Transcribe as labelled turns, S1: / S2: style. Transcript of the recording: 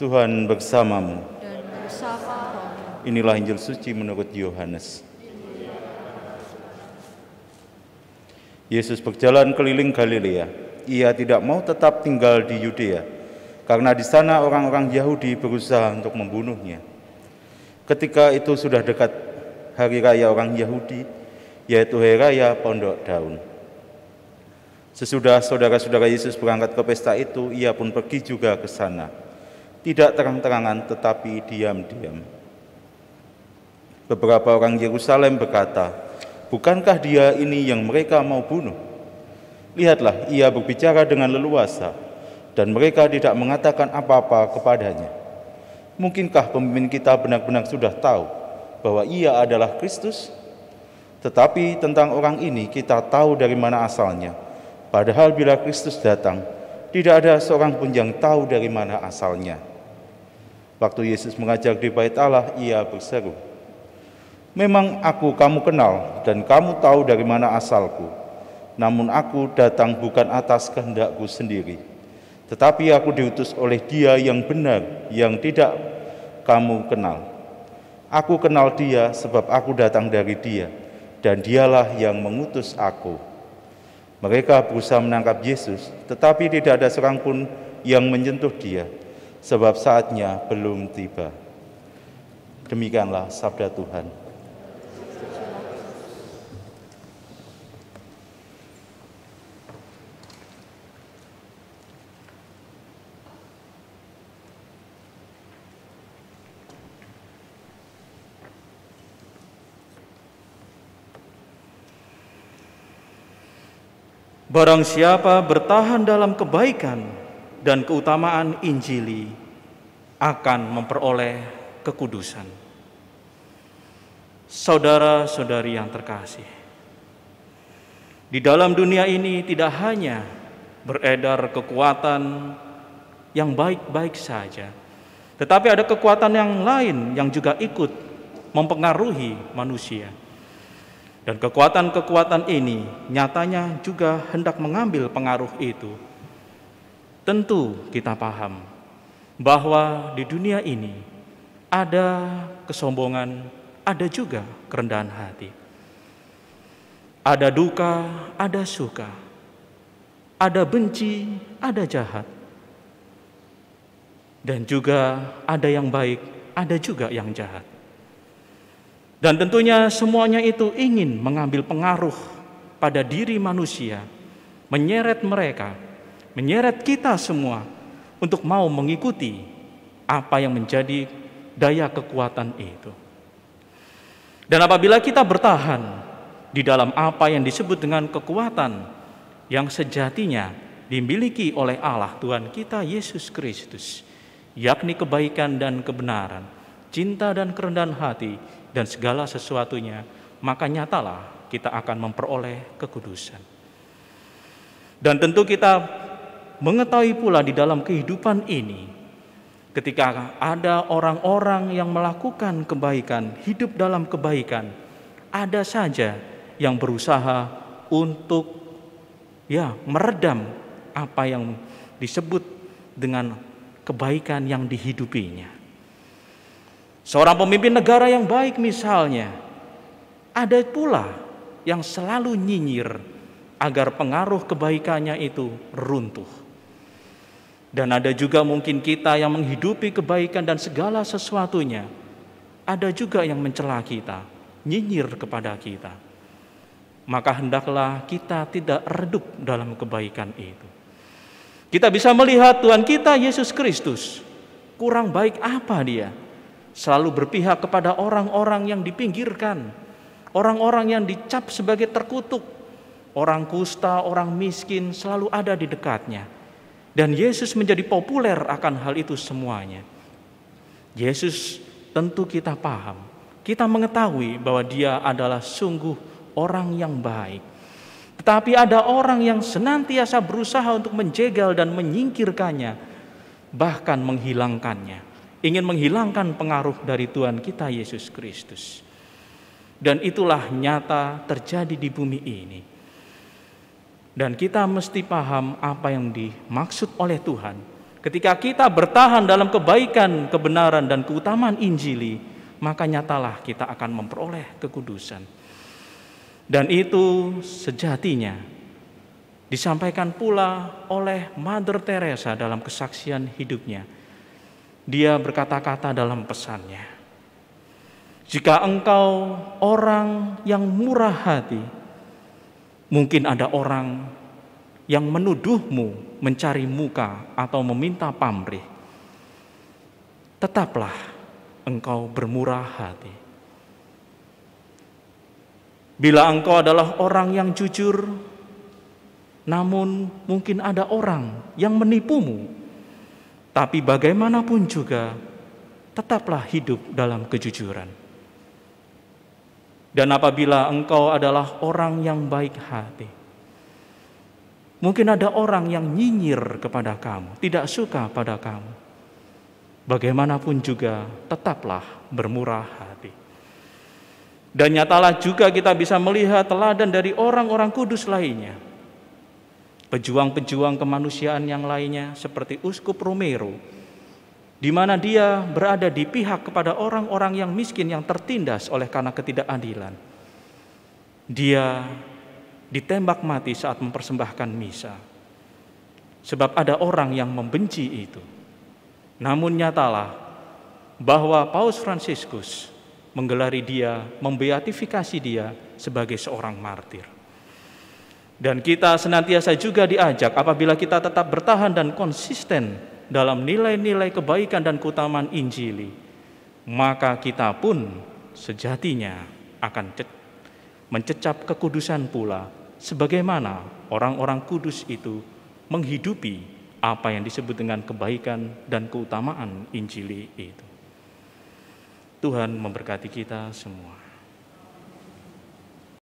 S1: Tuhan bersamamu.
S2: Dan bersama rohmu.
S1: Inilah Injil suci menurut Yohanes. Yesus berjalan keliling Galilea. Ia tidak mau tetap tinggal di Yudea, karena di sana orang-orang Yahudi berusaha untuk membunuhnya. Ketika itu sudah dekat hari raya orang Yahudi, yaitu hari raya Pondok Daun. Sesudah saudara-saudara Yesus berangkat ke pesta itu, ia pun pergi juga ke sana. Tidak terang-terangan, tetapi diam-diam. Beberapa orang Yerusalem berkata, "Bukankah dia ini yang mereka mau bunuh? Lihatlah, ia berbicara dengan leluasa, dan mereka tidak mengatakan apa-apa kepadanya. Mungkinkah pemimpin kita benar-benar sudah tahu bahwa ia adalah Kristus? Tetapi tentang orang ini kita tahu dari mana asalnya. Padahal bila Kristus datang, tidak ada seorang pun yang tahu dari mana asalnya." Waktu Yesus mengajar di bait Allah, ia berseru, "Memang aku kamu kenal dan kamu tahu dari mana asalku. Namun aku datang bukan atas kehendakku sendiri, tetapi aku diutus oleh Dia yang benar, yang tidak kamu kenal. Aku kenal Dia sebab aku datang dari Dia, dan Dialah yang mengutus aku." Mereka berusaha menangkap Yesus, tetapi tidak ada seorang pun yang menyentuh Dia, sebab saatnya belum tiba. Demikianlah sabda Tuhan.
S3: Barang siapa bertahan dalam kebaikan dan keutamaan Injili akan memperoleh kekudusan. Saudara-saudari yang terkasih, di dalam dunia ini tidak hanya beredar kekuatan yang baik-baik saja, tetapi ada kekuatan yang lain yang juga ikut mempengaruhi manusia. Dan kekuatan-kekuatan ini nyatanya juga hendak mengambil pengaruh itu. Tentu kita paham bahwa di dunia ini ada kesombongan, ada juga kerendahan hati. Ada duka, ada suka. Ada benci, ada jahat. Dan juga ada yang baik, ada juga yang jahat. Dan tentunya semuanya itu ingin mengambil pengaruh pada diri manusia, menyeret mereka, menyeret kita semua untuk mau mengikuti apa yang menjadi daya kekuatan itu. Dan apabila kita bertahan di dalam apa yang disebut dengan kekuatan yang sejatinya dimiliki oleh Allah Tuhan kita Yesus Kristus, yakni kebaikan dan kebenaran, cinta dan kerendahan hati, dan segala sesuatunya, maka nyatalah kita akan memperoleh kekudusan. Dan tentu kita mengetahui pula di dalam kehidupan ini, ketika ada orang-orang yang melakukan kebaikan, hidup dalam kebaikan, ada saja yang berusaha untuk meredam apa yang disebut dengan kebaikan yang dihidupinya. Seorang pemimpin negara yang baik misalnya, ada pula yang selalu nyinyir agar pengaruh kebaikannya itu runtuh. Dan ada juga mungkin kita yang menghidupi kebaikan dan segala sesuatunya, ada juga yang mencela kita, nyinyir kepada kita. Maka hendaklah kita tidak redup dalam kebaikan itu. Kita bisa melihat Tuhan kita Yesus Kristus, kurang baik apa Dia? Selalu berpihak kepada orang-orang yang dipinggirkan, orang-orang yang dicap sebagai terkutuk, orang kusta, orang miskin selalu ada di dekatnya. Dan Yesus menjadi populer akan hal itu semuanya. Yesus tentu kita paham, kita mengetahui bahwa Dia adalah sungguh orang yang baik. Tetapi ada orang yang senantiasa berusaha untuk menjegal dan menyingkirkannya, bahkan menghilangkannya. Ingin menghilangkan pengaruh dari Tuhan kita Yesus Kristus. Dan itulah nyata terjadi di bumi ini. Dan kita mesti paham apa yang dimaksud oleh Tuhan Ketika kita bertahan dalam kebaikan, kebenaran, dan keutamaan Injili, maka nyatalah kita akan memperoleh kekudusan. Dan itu sejatinya disampaikan pula oleh Mother Teresa dalam kesaksian hidupnya. Dia berkata-kata dalam pesannya, jika engkau orang yang murah hati, mungkin ada orang yang menuduhmu mencari muka atau meminta pamrih, tetaplah engkau bermurah hati. Bila engkau adalah orang yang jujur, namun mungkin ada orang yang menipumu, tapi bagaimanapun juga tetaplah hidup dalam kejujuran. Dan apabila engkau adalah orang yang baik hati, mungkin ada orang yang nyinyir kepada kamu, tidak suka pada kamu, bagaimanapun juga tetaplah bermurah hati. Dan nyatalah juga kita bisa melihat teladan dari orang-orang kudus lainnya, pejuang-pejuang kemanusiaan yang lainnya seperti Uskup Romero, di mana dia berada di pihak kepada orang-orang yang miskin yang tertindas oleh karena ketidakadilan. Dia ditembak mati saat mempersembahkan misa, sebab ada orang yang membenci itu. Namun nyatalah bahwa Paus Fransiskus menggelari dia, membeatifikasi dia sebagai seorang martir. Dan kita senantiasa juga diajak apabila kita tetap bertahan dan konsisten dalam nilai-nilai kebaikan dan keutamaan Injili, maka kita pun sejatinya akan mencecap kekudusan pula, sebagaimana orang-orang kudus itu menghidupi apa yang disebut dengan kebaikan dan keutamaan Injili itu. Tuhan memberkati kita semua.